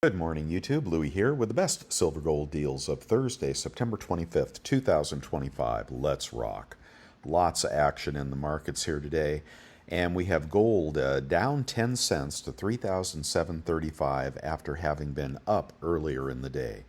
Good morning, YouTube. Louie here with the best silver gold deals of Thursday, September 25th, 2025. Let's rock. Lots of action in the markets here today. And we have gold down 10 cents to 3,735 after having been up earlier in the day.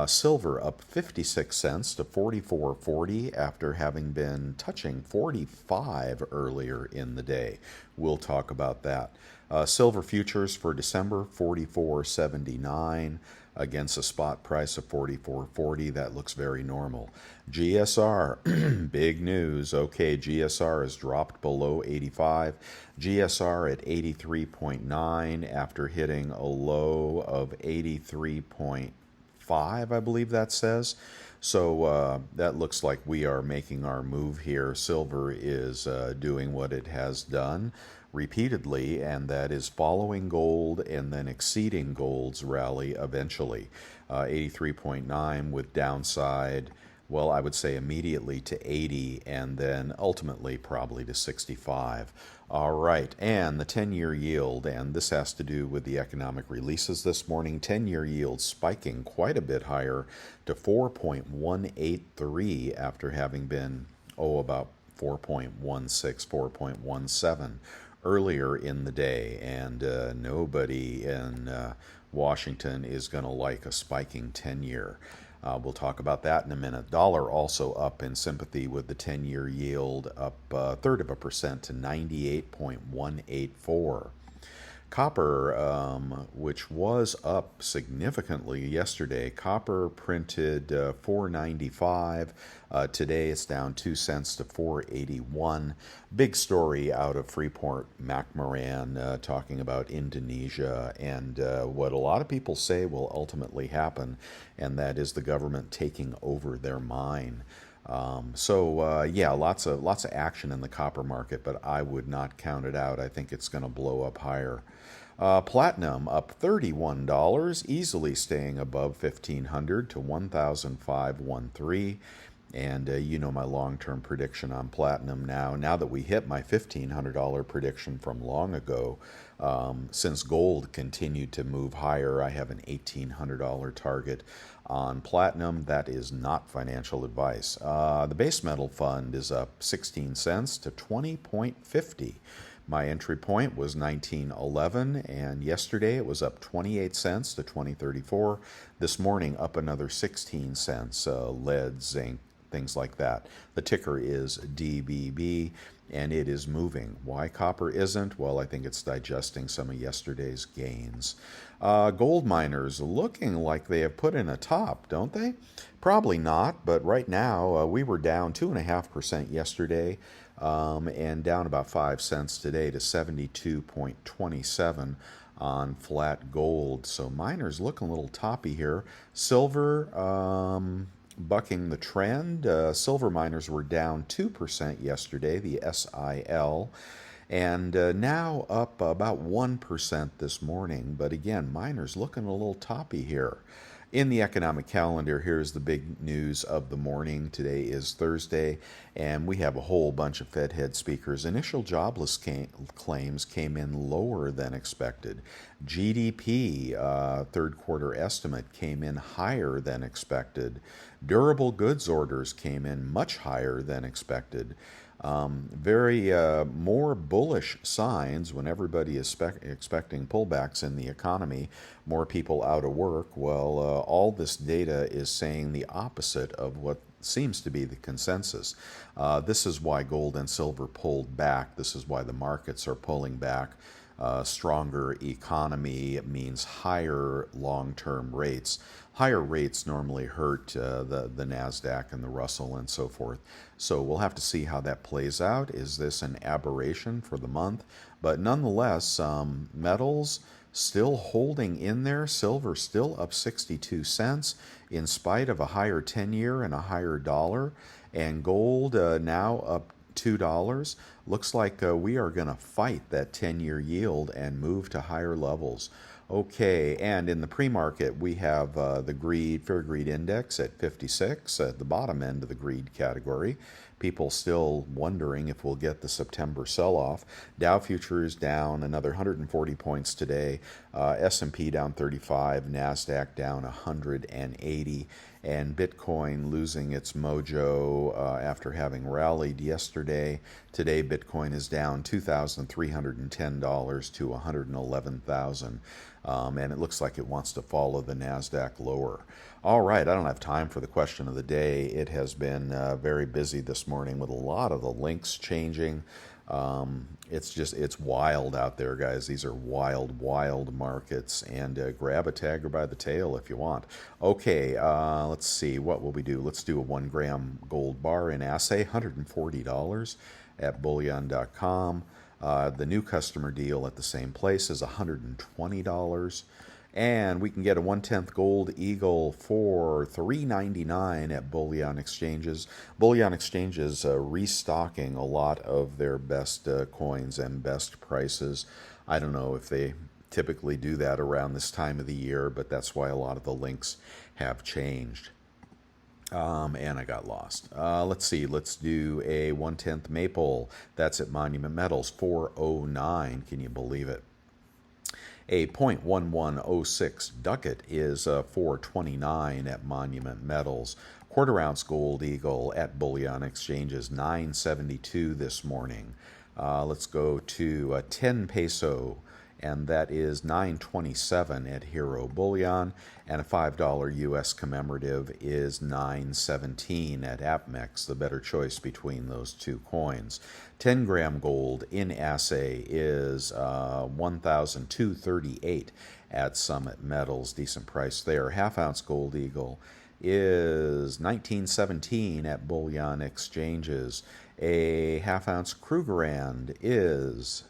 Silver up 56 cents to 44.40 after having been touching 45 earlier in the day. We'll talk about that. Silver futures for December 44.79 against a spot price of 44.40. That looks very normal. GSR, big news. Okay, GSR has dropped below 85. GSR at 83.9 after hitting a low of 83.5, I believe that says. So that looks like we are making our move here. Silver is doing what it has done repeatedly, and that is following gold and then exceeding gold's rally eventually. 83.9 with downside, well, I would say immediately to 80 and then ultimately probably to 65. All right, and the 10-year yield, and this has to do with the economic releases this morning. 10-year yield spiking quite a bit higher to 4.183 after having been, about 4.16, 4.17 earlier in the day, and nobody in Washington is going to like a spiking 10-year. We'll talk about that in a minute. Dollar also up in sympathy with the 10-year yield, up a third of a percent to 98.184. Copper, which was up significantly yesterday, copper printed 495. Today it's down 2 cents to 481. Big story out of Freeport-McMoRan talking about Indonesia and what a lot of people say will ultimately happen, and that is the government taking over their mine. Yeah, lots of action in the copper market, but I would not count it out. I think it's going to blow up higher. Platinum up $31, easily staying above 1,500 to 1,513. And you know my long-term prediction on platinum now. Now that we hit my $1,500 prediction from long ago, since gold continued to move higher, I have an $1,800 target on platinum. That is not financial advice. The base metal fund is up 16 cents to 20.50. My entry point was 1911, and yesterday it was up 28 cents to 2034. This morning up another 16 cents, lead, zinc, things like that. The ticker is DBB, and it is moving. Why copper isn't? Well, I think it's digesting some of yesterday's gains. Gold miners looking like they have put in a top, don't they? Probably not, but right now we were down 2.5% yesterday, and down about 5 cents today to 72.27 on flat gold. So miners looking a little toppy here. Silver bucking the trend. Silver miners were down 2% yesterday, the SIL, and now up about 1% this morning. But again, miners looking a little toppy here. In the economic calendar, here's the big news of the morning. Today is Thursday, and we have a whole bunch of Fed head speakers. Initial jobless claims came in lower than expected. GDP, third quarter estimate, came in higher than expected. Durable goods orders came in much higher than expected. Very more bullish signs when everybody is expecting pullbacks in the economy, more people out of work. Well, all this data is saying the opposite of what seems to be the consensus. This is why gold and silver pulled back. This is why the markets are pulling back. Stronger economy means higher long-term rates. Higher rates normally hurt the NASDAQ and the Russell and so forth. So we'll have to see how that plays out. Is this an aberration for the month? But nonetheless, metals still holding in there. Silver still up 62 cents in spite of a higher 10-year and a higher dollar. And gold now up $2. Looks like we are going to fight that 10-year yield and move to higher levels. Okay, and in the pre-market, we have the Fear Greed Index at 56 at the bottom end of the greed category. People still wondering if we'll get the September sell-off. Dow futures down another 140 points today. S&P down 35, NASDAQ down 180, and Bitcoin losing its mojo after having rallied yesterday. Today, Bitcoin is down $2,310 to 111,000, and it looks like it wants to follow the NASDAQ lower. All right, I don't have time for the question of the day. It has been very busy this morning with a lot of the links changing. It's wild out there, guys. These are wild, wild markets, and grab a tagger by the tail if you want. Okay, let's see. What will we do? Let's do a 1 gram gold bar in assay, $140 at bullion.com. The new customer deal at the same place is $120. And we can get a 1/10 gold eagle for $3.99 at bullion exchanges. Bullion exchanges restocking a lot of their best coins and best prices. I don't know if they typically do that around this time of the year, but that's why a lot of the links have changed. And I got lost. Let's see. Let's do a 1/10 maple. That's at Monument Metals, 409. Can you believe it? A .1106 ducat is 429 at Monument Metals. Quarter ounce gold eagle at bullion exchanges, 972 this morning. Let's go to 10 peso, and that is 927 at Hero Bullion, and a $5 US commemorative is 917 at APMEX, the better choice between those two coins. 10 gram gold in assay is 1,238 at Summit Metals, decent price there. Half ounce gold eagle is 1917 at bullion exchanges. A half ounce Krugerrand is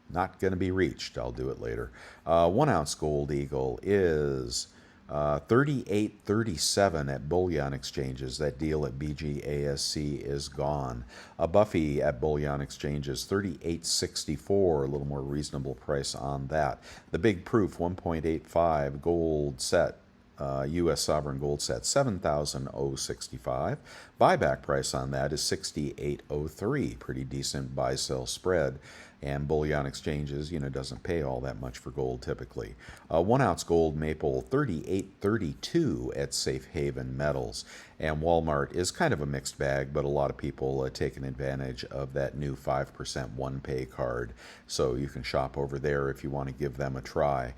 not going to be reached. I'll do it later. 1 ounce gold eagle is 38.37 at bullion exchanges. That deal at BGASC is gone. A Buffy at bullion exchanges, 38.64, a little more reasonable price on that. The Big Proof 1.85 gold set, U.S. sovereign gold set, 7,065. Buyback price on that is 68.03. Pretty decent buy-sell spread. And bullion exchanges, doesn't pay all that much for gold typically. 1 ounce gold maple, 38.32 at Safe Haven Metals. And Walmart is kind of a mixed bag, but a lot of people taking advantage of that new 5% one-pay card. So you can shop over there if you want to give them a try.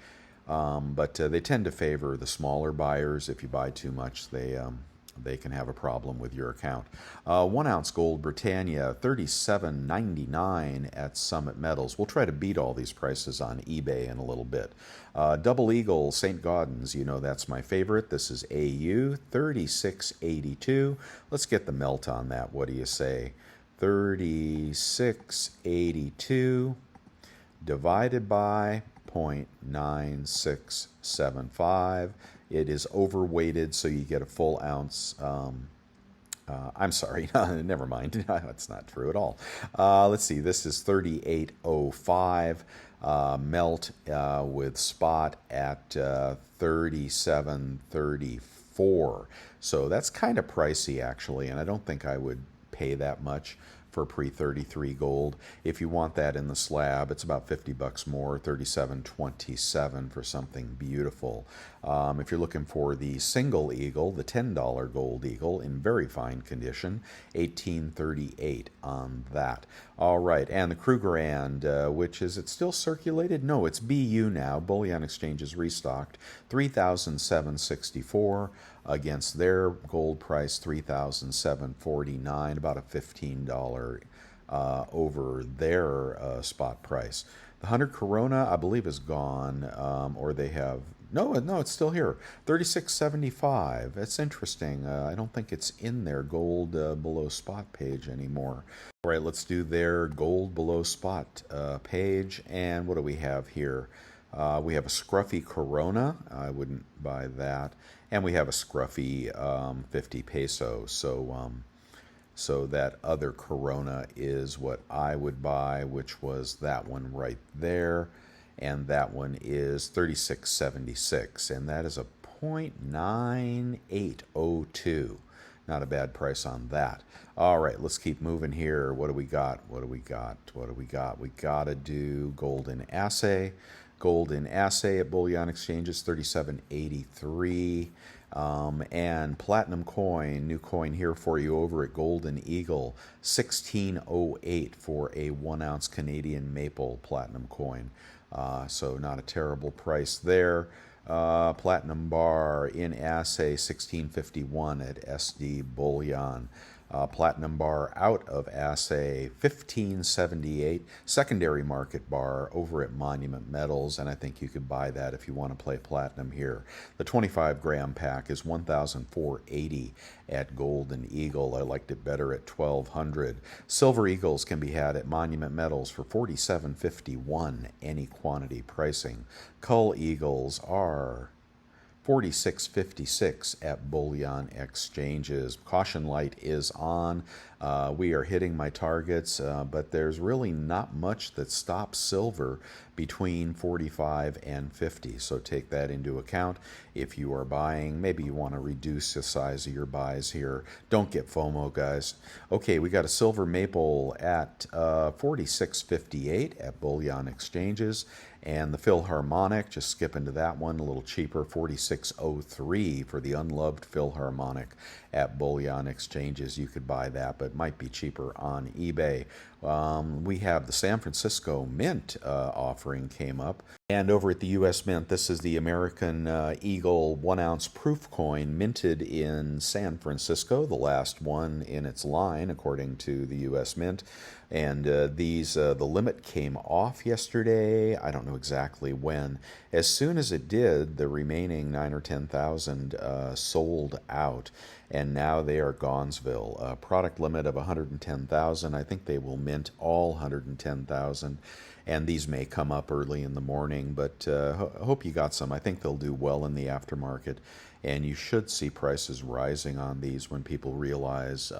But they tend to favor the smaller buyers. If you buy too much, they can have a problem with your account. 1 ounce gold Britannia, $37.99 at Summit Metals. We'll try to beat all these prices on eBay in a little bit. Double Eagle St. Gaudens, that's my favorite. This is AU, $36.82. Let's get the melt on that. What do you say? $36.82 divided by 0.9675. It is overweighted, so you get a full ounce. I'm sorry, never mind. That's not true at all. Let's see, this is 38.05. Melt with spot at 37.34. So that's kind of pricey, actually, and I don't think I would pay that much for pre-33 gold. If you want that in the slab, it's about $50 more, $37.27 for something beautiful. If you're looking for the single eagle, the $10 gold eagle in very fine condition, $18.38 on that. All right, and the Krugerrand, which is it still circulated? No, it's BU now. Bullion Exchange is restocked, $3,764 against their gold price, $3,749, about a $15 over their spot price. The 100 Corona, I believe, is gone, or they have... No, it's still here. $36.75. That's interesting. I don't think it's in their gold below spot page anymore. All right, let's do their gold below spot page. And what do we have here? We have a scruffy Corona. I wouldn't buy that. And we have a scruffy 50 peso. So that other Corona is what I would buy, which was that one right there. And that one is 36.76, and that is a .9802. Not a bad price on that. All right, let's keep moving here. What do we got? What do we got? What do we got? We got to do golden assay. Golden assay at bullion exchanges 37.83. And platinum coin, new coin here for you over at Golden Eagle, 1608 for a 1 ounce Canadian maple platinum coin. So not a terrible price there. Platinum bar in assay 1651 at SD Bullion. Platinum bar out of assay 1578. Secondary market bar over at Monument Metals, and I think you could buy that if you want to play platinum here. The 25-gram pack is 1,480 at Golden Eagle. I liked it better at 1,200. Silver Eagles can be had at Monument Metals for 47.51 any quantity pricing. Cull Eagles are 46.56 at bullion exchanges. Caution light is on. We are hitting my targets, but there's really not much that stops silver between 45 and 50. So take that into account. If you are buying, maybe you want to reduce the size of your buys here. Don't get FOMO, guys. Okay, we got a silver maple at 46.58 at bullion exchanges. And the Philharmonic, just skip into that one, a little cheaper, 46.03 for the unloved Philharmonic at bullion exchanges. You could buy that, but it might be cheaper on eBay. We have the San Francisco Mint offering came up. And over at the U.S. Mint, this is the American Eagle 1 ounce proof coin minted in San Francisco, the last one in its line, according to the U.S. Mint. And the limit came off yesterday. I don't know exactly when. As soon as it did, the remaining 9 or 10,000 sold out, and now they are Gonzville. A product limit of 110,000. I think they will mint all 110,000, and these may come up early in the morning, but I hope you got some. I think they'll do well in the aftermarket, and you should see prices rising on these when people realize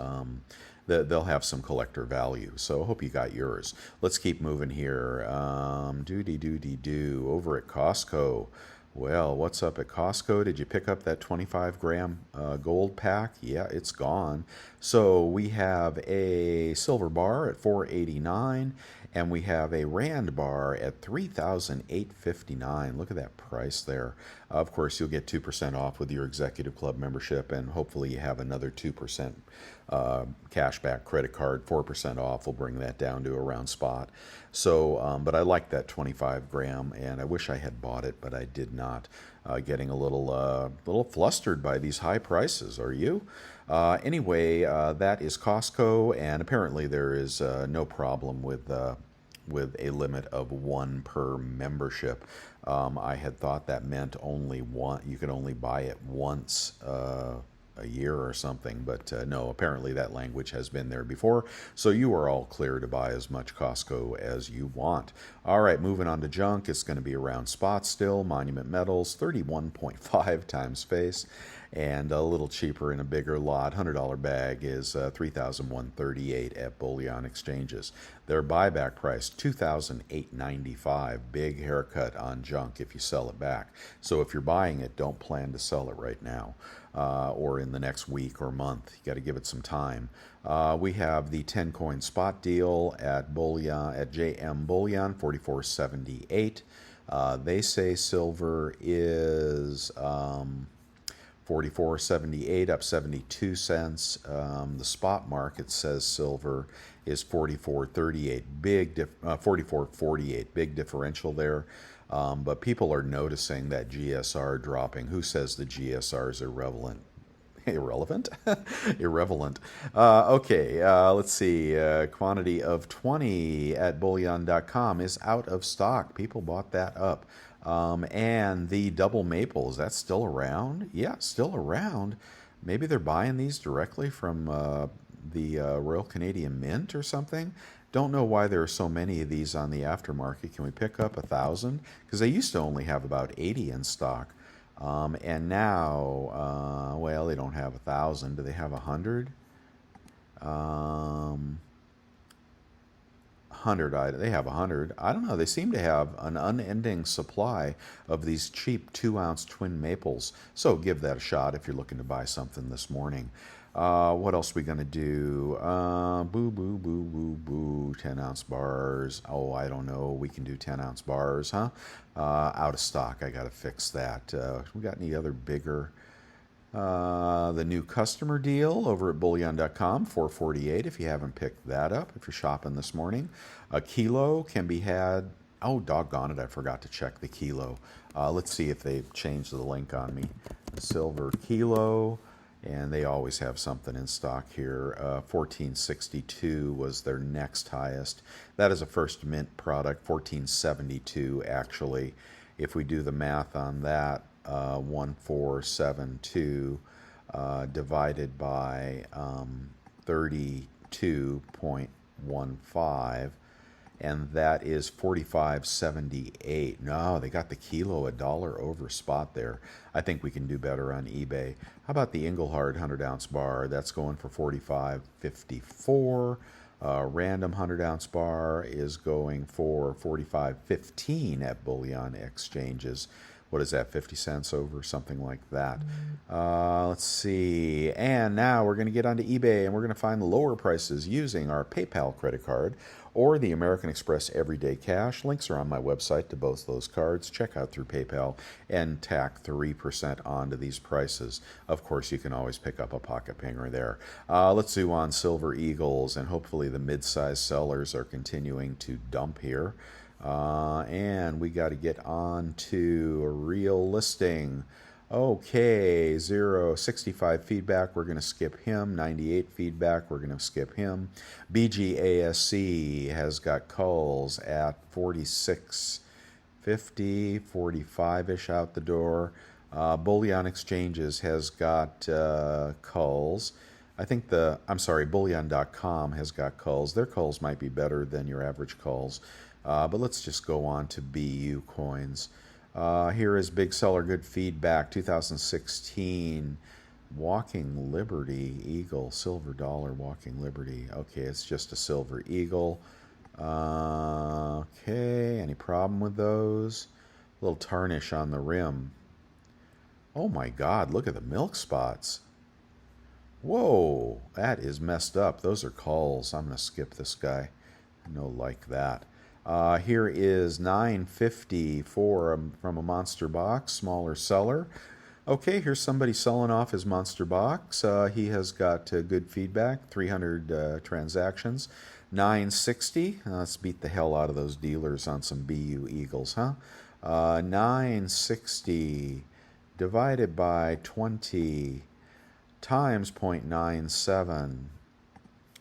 they'll have some collector value. So I hope you got yours. Let's keep moving here. Over at Costco. Well, what's up at Costco? Did you pick up that 25-gram gold pack? Yeah, it's gone. So we have a silver bar at $4.89, and we have a rand bar at $3,859. Look at that price there. Of course, you'll get 2% off with your executive club membership, and hopefully you have another 2% cashback credit card. 4% off will bring that down to around spot. So, but I like that 25-gram, and I wish I had bought it, but I did not. Getting a little flustered by these high prices. Are you? Anyway, that is Costco, and apparently there is no problem with a limit of 1 per membership. I had thought that meant only one. You could only buy it once a year or something, but no, apparently that language has been there before, so you are all clear to buy as much Costco as you want. All right, moving on to junk. It's going to be around spot still. Monument Metals, 31.5 times face, and a little cheaper in a bigger lot. $100 bag is $3,138 at bullion exchanges. Their buyback price, $2,895. Big haircut on junk if you sell it back. So if you're buying it, don't plan to sell it right now. Or in the next week or month. You got to give it some time. We have the 10 coin spot deal at bullion at JM Bullion, 44.78. They say silver is 44.78, up 72 cents. The spot market says silver is 44.38, 44.48, big differential there. But people are noticing that GSR dropping. Who says the GSR is irrelevant? Irrelevant? Irrelevant. Okay, let's see. Quantity of 20 at bullion.com is out of stock. People bought that up. And the double maple, is that still around? Yeah, still around. Maybe they're buying these directly from the Royal Canadian Mint or something. Don't know why there are so many of these on the aftermarket. Can we pick up 1,000? Because they used to only have about 80 in stock. And now, well, they don't have 1,000. Do they have 100? 100. They have 100. I don't know. They seem to have an unending supply of these cheap 2 ounce twin maples. So give that a shot if you're looking to buy something this morning. What else we going to do? Boo, boo, boo, boo, boo. 10-ounce bars. Oh, I don't know. We can do 10-ounce bars, huh? Out of stock. I got to fix that. We got any other bigger? The new customer deal over at bullion.com, $4.48 if you haven't picked that up, if you're shopping this morning. A kilo can be had. Oh, doggone it, I forgot to check the kilo. Let's see if they've changed the link on me. Silver kilo, and they always have something in stock here. 1462 was their next highest. That is a first mint product, 1472 actually. If we do the math on that, 1472 divided by 32.15, and that is 45.78. No, they got the kilo $1 over spot there. I think we can do better on eBay. How about the Engelhard 100-ounce bar? That's going for 45.54. Random 100-ounce bar is going for 45.15 at bullion exchanges. What is that, 50 cents over, something like that. Let's see. And now we're going to get onto eBay, and we're going to find the lower prices using our PayPal credit card or the American Express Everyday Cash. Links are on my website to both those cards. Check out through PayPal and tack 3% onto these prices. Of course, you can always pick up a pocket pinger there. Let's do on Silver Eagles, and hopefully the mid-sized sellers are continuing to dump here. And we got to get on to a real listing. Okay, 65 feedback, we're going to skip him. 98 feedback, we're going to skip him. BGASC has got calls at 46.50, 45-ish out the door. Bullion Exchanges has got calls. I think bullion.com has got calls. Their calls might be better than your average calls. But let's just go on to BU coins. Here is Big Seller Good Feedback 2016 Walking Liberty Eagle, silver dollar Walking Liberty. Okay, it's just a silver eagle. Okay, any problem with those? A little tarnish on the rim. Oh my God, look at the milk spots. Whoa, that is messed up. Those are calls. I'm going to skip this guy. No like that. Here is 950 from a monster box, smaller seller. Okay, here's somebody selling off his monster box. He has got good feedback, 300 transactions. 960. Let's beat the hell out of those dealers on some BU Eagles, huh? 960 divided by 20 times 0.97.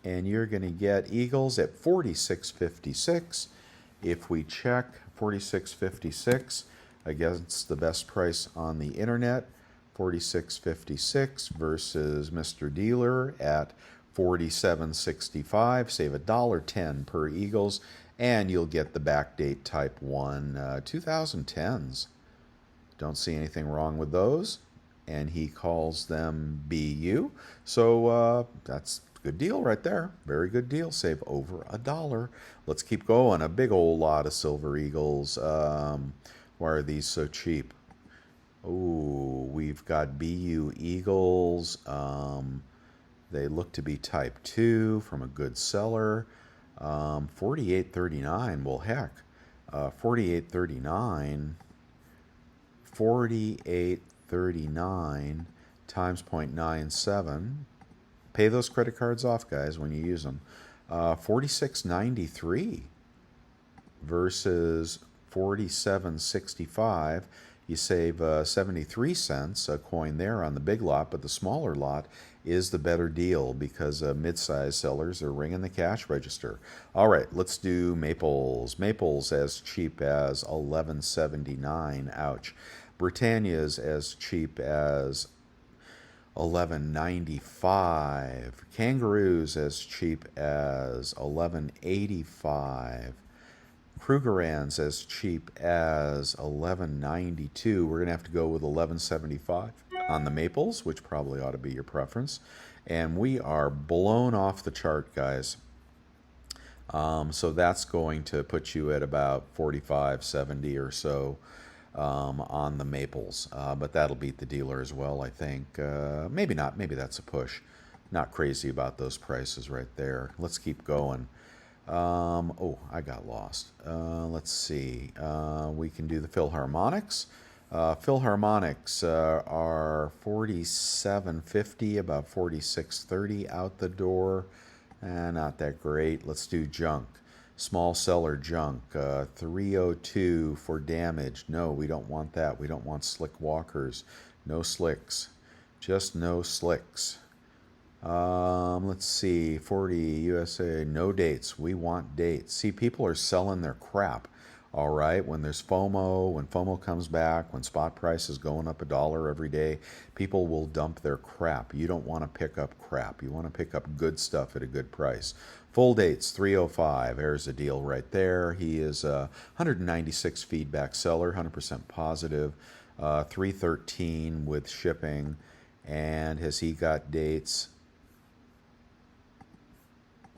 And you're going to get Eagles at 46.56. If we check 46.56 against the best price on the internet, 46.56 versus Mr. Dealer at 47.65, save $1.10 per Eagles, and you'll get the backdate Type 1 2010s. Don't see anything wrong with those, and he calls them BU, so that's good deal right there. Very good deal. Save over $1. Let's keep going. A big old lot of Silver Eagles. Why are these so cheap? Oh, we've got BU Eagles. They look to be Type 2 from a good seller. 48.39. Well, heck. 48.39. 48.39 times 0.97. Pay those credit cards off, guys, when you use them. 46.93 versus 47.65. You save 73 cents a coin there on the big lot, but the smaller lot is the better deal because mid-size sellers are ringing the cash register. All right, let's do Maples. Maples as cheap as 11.79. Ouch. Britannia's as cheap as 11.95. Kangaroos as cheap as 11.85. Krugerrands as cheap as 11.92. We're gonna have to go with 11.75 on the Maples, which probably ought to be your preference. And we are blown off the chart, guys. So that's going to put you at about 45.70 or so on the Maples, but that'll beat the dealer as well, I think. Maybe not. Maybe that's a push. Not crazy about those prices right there. Let's keep going. Oh, I got lost. Let's see. We can do the Philharmonics. Philharmonics are 47.50, about 46.30 out the door. Not that great. Let's do junk. Small seller junk. 302 for damage. No, we don't want that. We don't want slick walkers. No slicks. Just no slicks. Let's see, 40 USA, no dates. We want dates. See, people are selling their crap. All right, when there's FOMO, when FOMO comes back, when spot price is going up $1 every day, people will dump their crap. You don't want to pick up crap. You want to pick up good stuff at a good price. Full dates, 305. There's a deal right there. He is a 196 feedback seller, 100% positive, 313 with shipping. And has he got dates?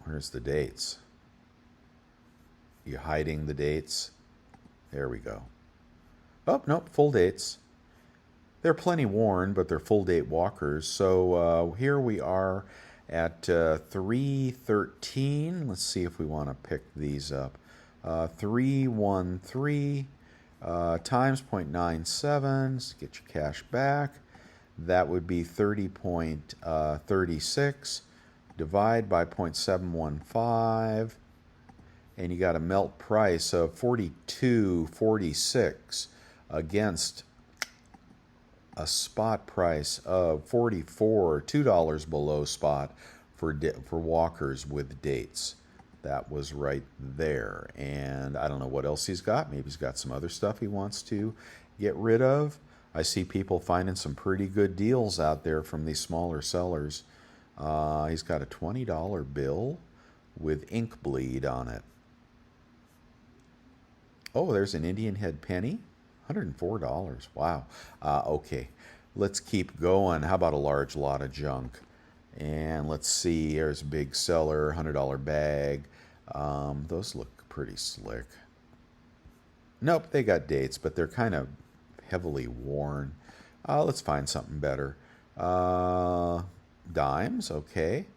Where's the dates? You hiding the dates? There we go. Oh, nope, full dates. They're plenty worn, but they're full date walkers. So here we are at 313. Let's see if we want to pick these up. 313 times 0.97. Get your cash back. That would be 30.36. Divide by 0.715. And you got a melt price of 42.46 against a spot price of 44, $2 below spot for walkers with dates. That was right there. And I don't know what else he's got. Maybe he's got some other stuff he wants to get rid of. I see people finding some pretty good deals out there from these smaller sellers. He's got a $20 bill with ink bleed on it. Oh, there's an Indian head penny, $104. Wow. Okay, let's keep going. How about a large lot of junk? And let's see, there's a big seller, $100 bag. Those look pretty slick. Nope, they got dates, but they're kind of heavily worn. Let's find something better. Dimes, okay.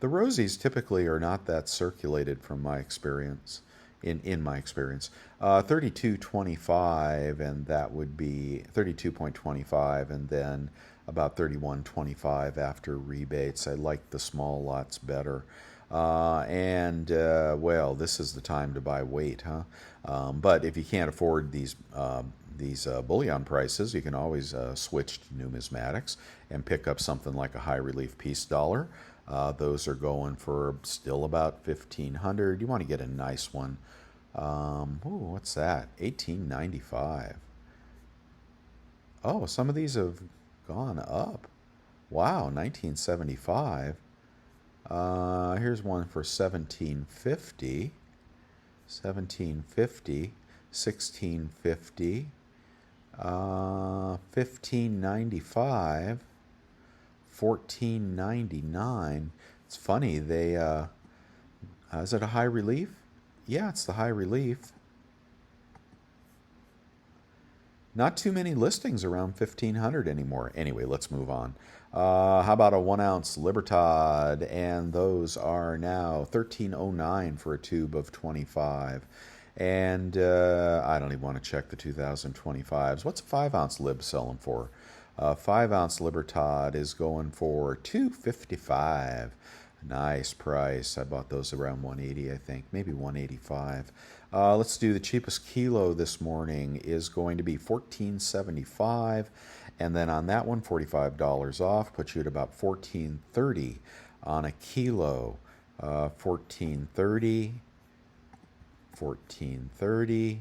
The Rosies typically are not that circulated from my experience. In my experience, 32.25, and that would be 32.25, and then about 31.25 after rebates. I like the small lots better. Well, this is the time to buy weight, huh? But if you can't afford these bullion prices, you can always switch to numismatics and pick up something like a high relief peace dollar. Those are going for still about $1,500. You want to get a nice one. What's that? $18.95. Oh, some of these have gone up. Wow, $19.75. Here's one for $17.50. $17.50. $16.50. $15.95. $14.99. It's funny, they is it a high relief? Yeah, it's the high relief. Not too many listings around 1,500 anymore. Anyway, let's move on. How about a 1 ounce Libertad? And those are now $13.09 for a tube of 25. And I don't even want to check the 2025s. What's a 5 ounce Lib selling for? 5 ounce Libertad is going for $2.55. Nice price. I bought those around 180, I think, maybe 185. Let's do the cheapest kilo this morning is going to be $14.75, and then on that one, $45 off puts you at about $14.30 on a kilo. $14.30, $14.30.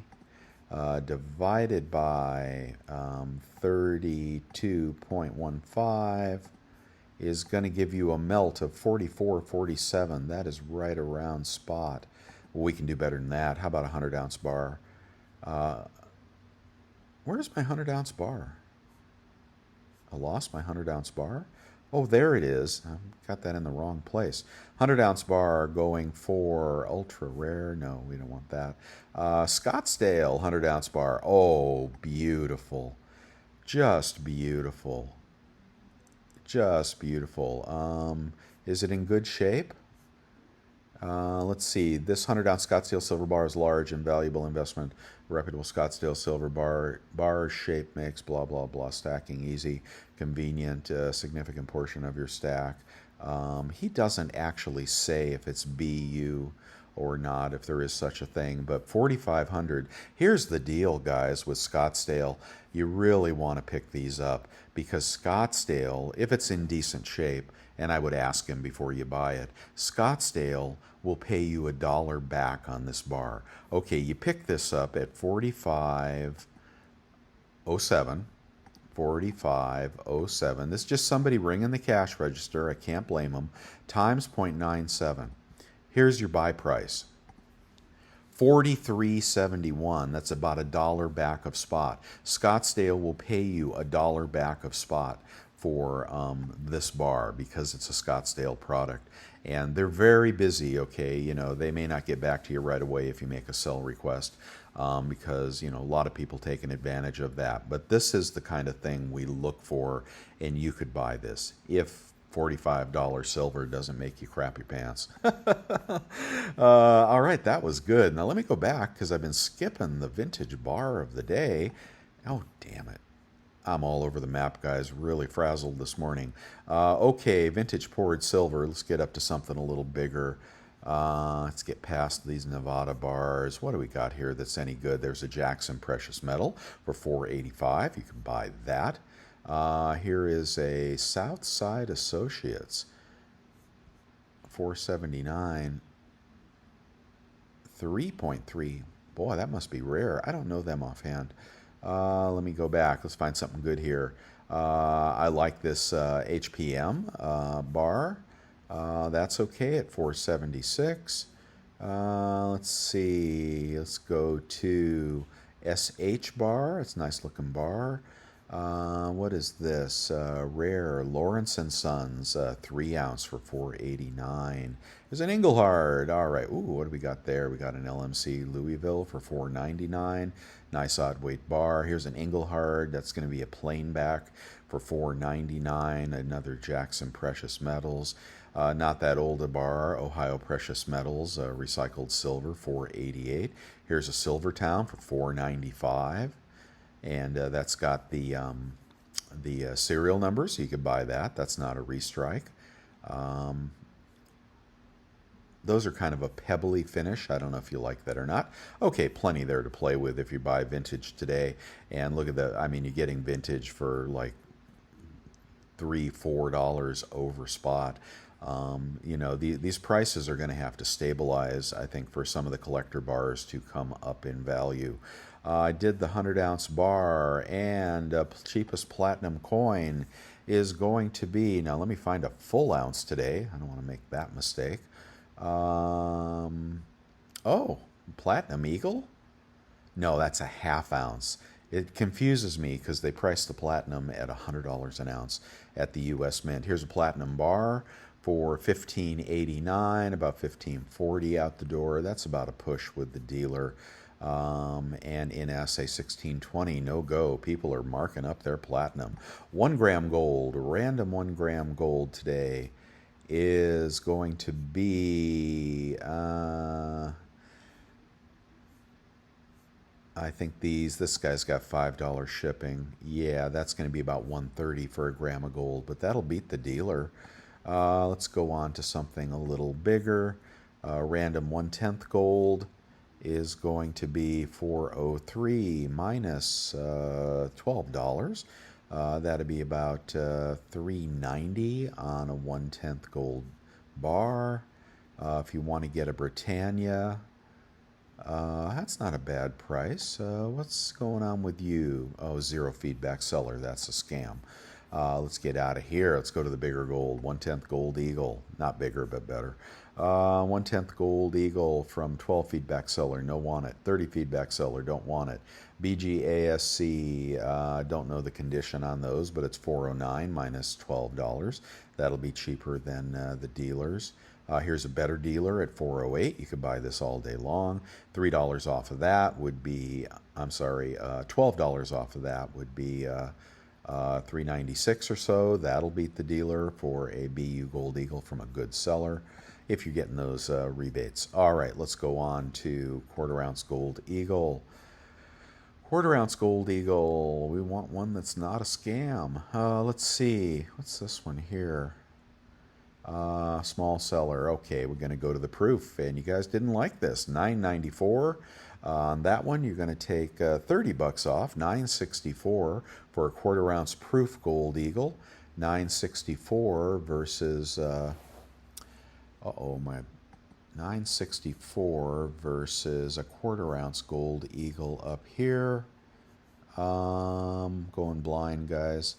Divided by 32.15 is going to give you a melt of 44.47. That is right around spot. Well, we can do better than that. How about a 100 ounce bar? Where's my 100 ounce bar? I lost my 100 ounce bar. Oh, there it is. I got that in the wrong place. 100 ounce bar going for ultra rare. No, we don't want that. Scottsdale 100 ounce bar. Oh, beautiful. Just beautiful. Just beautiful. Is it in good shape? Let's see. This 100-ounce Scottsdale silver bar is large and valuable investment. Reputable Scottsdale silver bar shape makes blah blah blah. Stacking easy, convenient, significant portion of your stack. He doesn't actually say if it's BU or not, if there is such a thing, but 4,500. Here's the deal, guys, with Scottsdale. You really want to pick these up because Scottsdale, if it's in decent shape, and I would ask him before you buy it, Scottsdale will pay you $1 back on this bar. Okay, you pick this up at 45.07. 45.07. This is just somebody ringing the cash register. I can't blame them. Times 0.97. Here's your buy price. 43.71. That's about $1 back of spot. Scottsdale will pay you $1 back of spot for this bar because it's a Scottsdale product. And they're very busy, okay? You know, they may not get back to you right away if you make a sell request because, you know, a lot of people taking advantage of that. But this is the kind of thing we look for, and you could buy this if $45 silver doesn't make you crap your pants. All right, that was good. Now let me go back because I've been skipping the vintage bar of the day. Oh, damn it. I'm all over the map, guys. Really frazzled this morning. Okay, vintage poured silver. Let's get up to something a little bigger. Let's get past these Nevada bars. What do we got here that's any good? There's a Jackson Precious Metal for $4.85. You can buy that. Here is a Southside Associates, $4.79, 3.3. Boy, that must be rare. I don't know them offhand. Let me go back. Let's find something good here. I like this HPM bar. That's okay at 476. Let's see. Let's go to SH bar. It's a nice looking bar. What is this? Rare Lawrence and Sons, 3 ounce for $4.89. There's an Engelhard. All right. Ooh, what do we got there? We got an LMC Louisville for $4.99. Nice odd weight bar. Here's an Engelhard. That's going to be a plain back for $4.99. Another Jackson Precious Metals. Not that old a bar. Ohio Precious Metals, recycled silver, $4.88. Here's a Silvertown for $4.95. And that's got the serial number, so you could buy that. That's not a restrike. Those are kind of a pebbly finish. I don't know if you like that or not. Okay, plenty there to play with if you buy vintage today. And look at that. I mean, you're getting vintage for like $3, $4 over spot. You know, these prices are going to have to stabilize, I think, for some of the collector bars to come up in value. I did the 100-ounce bar, and cheapest platinum coin is going to be, now let me find a full ounce today. I don't want to make that mistake. Oh, Platinum Eagle? No, that's a half ounce. It confuses me because they price the platinum at $100 an ounce at the U.S. Mint. Here's a platinum bar for $15.89, about $15.40 out the door. That's about a push with the dealer. And in assay 1620, no go. People are marking up their platinum. 1 gram gold, random 1 gram gold today is going to be, I think this guy's got $5 shipping. Yeah, that's going to be about $1.30 for a gram of gold, but that'll beat the dealer. Let's go on to something a little bigger. Random 1/10 gold is going to be $4.03 minus $12. That'd be about $3.90 on a 1/10 gold bar. If you want to get a Britannia, that's not a bad price. What's going on with you? Oh, zero feedback seller. That's a scam. Let's get out of here. Let's go to the bigger gold. 1/10 gold eagle. Not bigger, but better. 1/10 gold eagle from 12 feedback seller. No want it. 30 feedback seller. Don't want it. BGASC. Don't know the condition on those, but it's $4.09 minus $12. That'll be cheaper than the dealers. Here's a better dealer at $4.08. You could buy this all day long. $3 off of that would be, I'm sorry, $12 off of that would be 396 or so. That'll beat the dealer for a BU Gold Eagle from a good seller if you're getting those rebates. All right, let's go on to quarter ounce Gold Eagle. Quarter ounce Gold Eagle, we want one that's not a scam. Let's see, what's this one here? Small seller. Okay, we're going to go to the proof, and you guys didn't like this. $9.94 on that one. You're going to take $30 off. $9.64 for a quarter ounce proof Gold Eagle. $9.64 versus my $9.64 versus a quarter ounce Gold Eagle up here. Going blind, guys.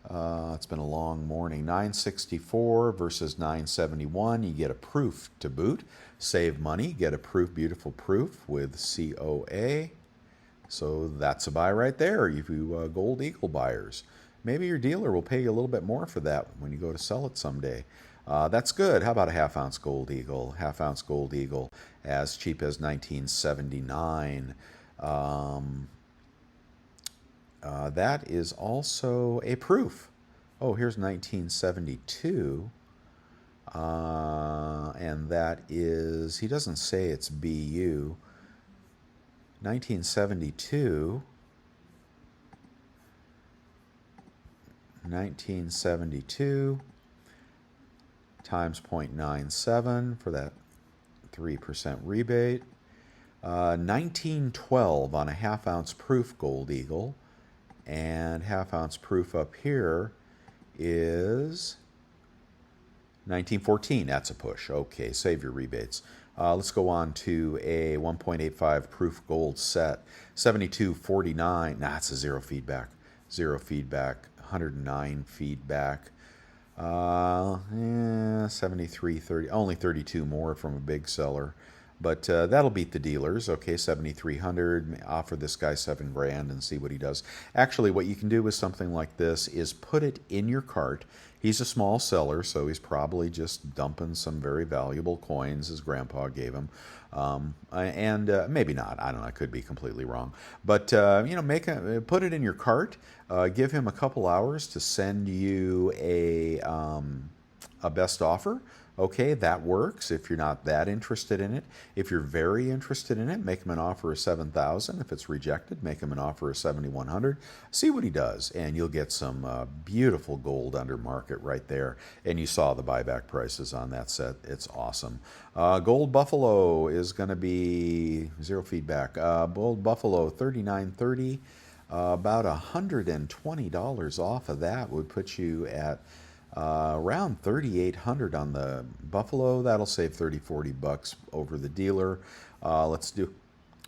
It's been a long morning. $9.64 versus $9.71. You get a proof to boot. Save money. Get a proof, beautiful proof with COA. So that's a buy right there, you Gold Eagle buyers. Maybe your dealer will pay you a little bit more for that when you go to sell it someday. That's good. How about a half ounce Gold Eagle? Half ounce Gold Eagle as cheap as $19.79. That is also a proof. Oh, here's 1972. And that is, he doesn't say it's BU. 1972. 1972 times 0.97 for that 3% rebate. 1912 on a half ounce proof Gold Eagle. And half ounce proof up here is 1914. That's a push. Okay, save your rebates. Let's go on to a 1.85 proof gold set. 72.49. Nah, it's a zero feedback. Zero feedback. 109 feedback. 73.30. Only 32 more from a big seller. But that'll beat the dealers. Okay, 7,300. Offer this guy $7,000 and see what he does. Actually, what you can do with something like this is put it in your cart. He's a small seller, so he's probably just dumping some very valuable coins his grandpa gave him. And maybe not. I don't know. I could be completely wrong. But put it in your cart. Give him a couple hours to send you a best offer. Okay, that works if you're not that interested in it. If you're very interested in it, make him an offer of $7,000. If it's rejected, make him an offer of $7,100. See what he does, and you'll get some beautiful gold under market right there. And you saw the buyback prices on that set. It's awesome. Gold Buffalo is going to be zero feedback. Gold Buffalo, $39.30. About $120 off of that would put you at around $3,800 on the Buffalo. That'll save $30-40 over the dealer. Let's do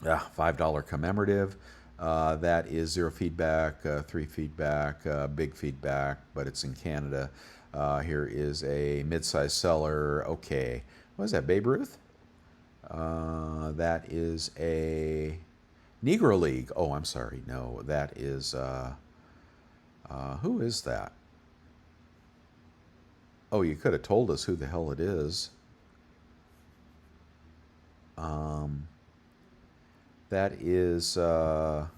$5 commemorative. That is zero feedback, 3 feedback, big feedback, but it's in Canada. Here is a mid-size seller. Okay, what is that, Babe Ruth? That is a Negro League. Oh, I'm sorry. No, that is, who is that? Oh, you could have told us who the hell it is. That is Bubba?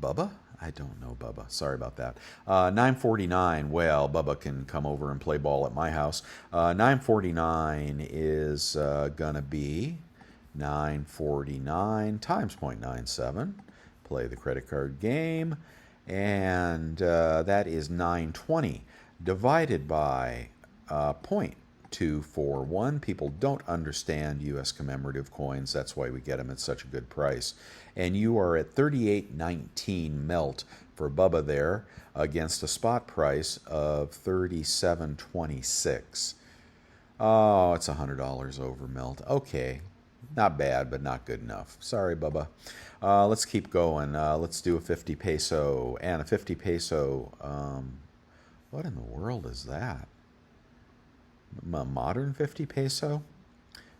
I don't know Bubba. Sorry about that. $9.49. Well, Bubba can come over and play ball at my house. $9.49 is going to be $9.49 times 0.97. Play the credit card game, and that is $9.20 divided by 0.241. People don't understand U.S. commemorative coins. That's why we get them at such a good price. And you are at $38.19 melt for Bubba there against a spot price of $37.26. Oh, it's $100 over melt. Okay. Not bad, but not good enough. Sorry, Bubba. Let's keep going. Let's do a 50 peso. And a 50 peso, what in the world is that? A modern 50 peso?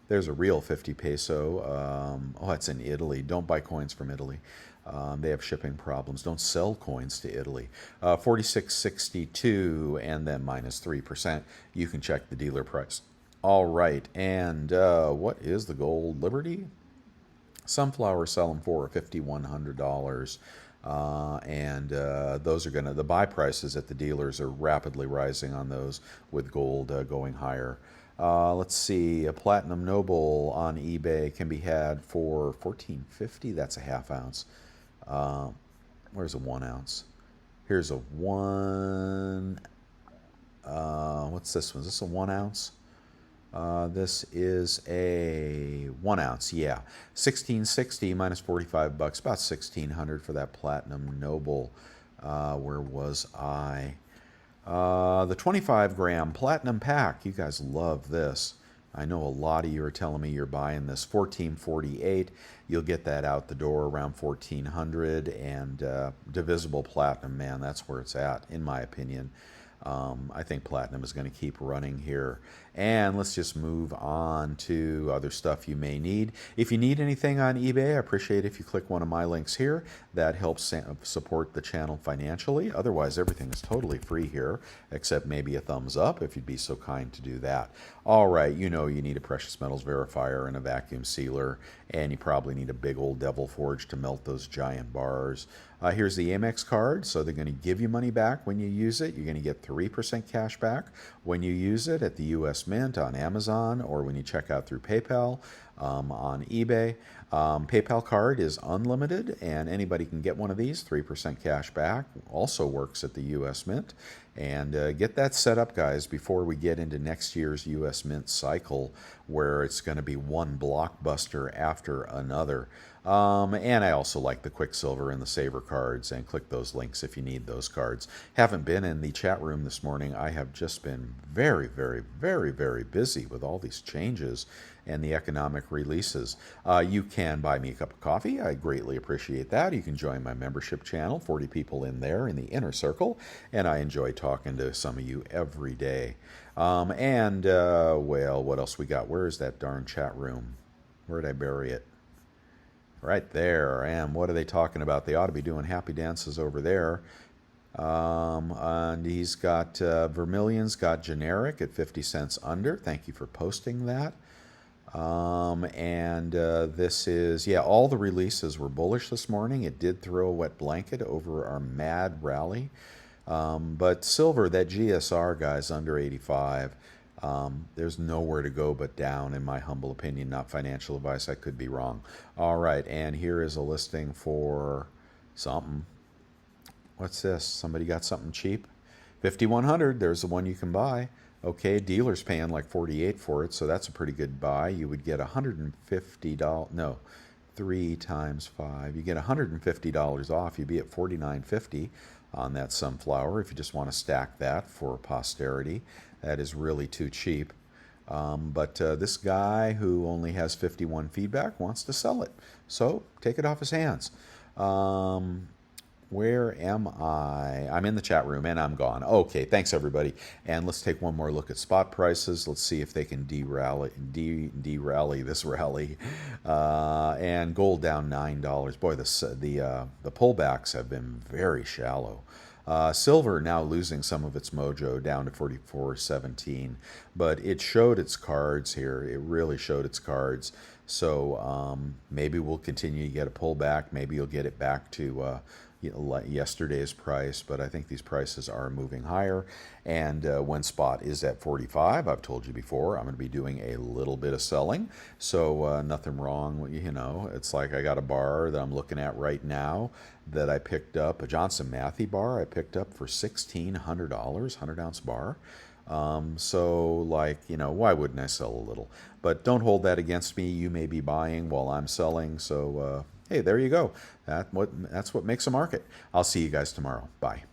There's a real 50 peso. Oh, it's in Italy. Don't buy coins from Italy. They have shipping problems. Don't sell coins to Italy. 46.62 and then minus 3%. You can check the dealer price. All right, and what is the gold Liberty? Sunflower sell them for $5,100. And those are going to, the buy prices at the dealers are rapidly rising on those with gold going higher. Let's see, a Platinum Noble on eBay can be had for $14.50. That's a half ounce. Where's a 1 ounce? Here's a one. What's this one? Is this a 1 ounce? This is a 1 ounce, yeah. 1660 minus 45 bucks, about 1600 for that Platinum Noble. Where was I? The 25 gram Platinum Pack. You guys love this. I know a lot of you are telling me you're buying this. 1448. You'll get that out the door around 1400. And divisible platinum, man, that's where it's at, in my opinion. I think platinum is going to keep running here. And let's just move on to other stuff you may need. If you need anything on eBay, I appreciate if you click one of my links here. That helps support the channel financially. Otherwise, everything is totally free here, except maybe a thumbs up if you'd be so kind to do that. All right, you know you need a precious metals verifier and a vacuum sealer, and you probably need a big old devil forge to melt those giant bars. Here's the Amex card, so they're going to give you money back when you use it. You're going to get 3% cash back when you use it at the U.S. Mint, on Amazon, or when you check out through PayPal on eBay. PayPal card is unlimited, and anybody can get one of these. 3% cash back also works at the U.S. Mint. And get that set up, guys, before we get into next year's U.S. Mint cycle, where it's going to be one blockbuster after another. And I also like the Quicksilver and the Saver cards, and click those links if you need those cards. Haven't been in the chat room this morning. I have just been very, very, very, very busy with all these changes and the economic releases. You can buy me a cup of coffee. I greatly appreciate that. You can join my membership channel, 40 people in there in the inner circle, and I enjoy talking to some of you every day. Well, what else we got? Where is that darn chat room? Where'd I bury it? Right there. And what are they talking about? They ought to be doing happy dances over there. And he's got Vermilion's got generic at 50 cents under. Thank you for posting that. This is, yeah, all the releases were bullish this morning. It did throw a wet blanket over our mad rally. But silver, that GSR, guys, under 85. There's nowhere to go but down, in my humble opinion. Not financial advice. I could be wrong. All right, and here is a listing for something. What's this? Somebody got something cheap? 5,100. There's the one you can buy. Okay, dealer's paying like 48 for it, so that's a pretty good buy. You would get $150. No, 3 times 5. You get $150 off. You'd be at $49.50 on that sunflower if you just want to stack that for posterity. That is really too cheap. But this guy who only has 51 feedback wants to sell it. So take it off his hands. Where am I? I'm in the chat room and I'm gone. Okay, thanks everybody. And let's take one more look at spot prices. Let's see if they can de-rally this rally. And gold down $9. Boy, the pullbacks have been very shallow. Silver now losing some of its mojo, down to 44.17, but it showed its cards here. It really showed its cards. So maybe we'll continue to get a pullback. Maybe you'll get it back to yesterday's price, but I think these prices are moving higher. And when spot is at 45, I've told you before, I'm going to be doing a little bit of selling. So nothing wrong. It's like I got a bar that I'm looking at right now that I picked up, a Johnson Matthey bar I picked up for $1,600, 100-ounce bar. Why wouldn't I sell a little? But don't hold that against me. You may be buying while I'm selling. So, hey, there you go. That's what makes a market. I'll see you guys tomorrow. Bye.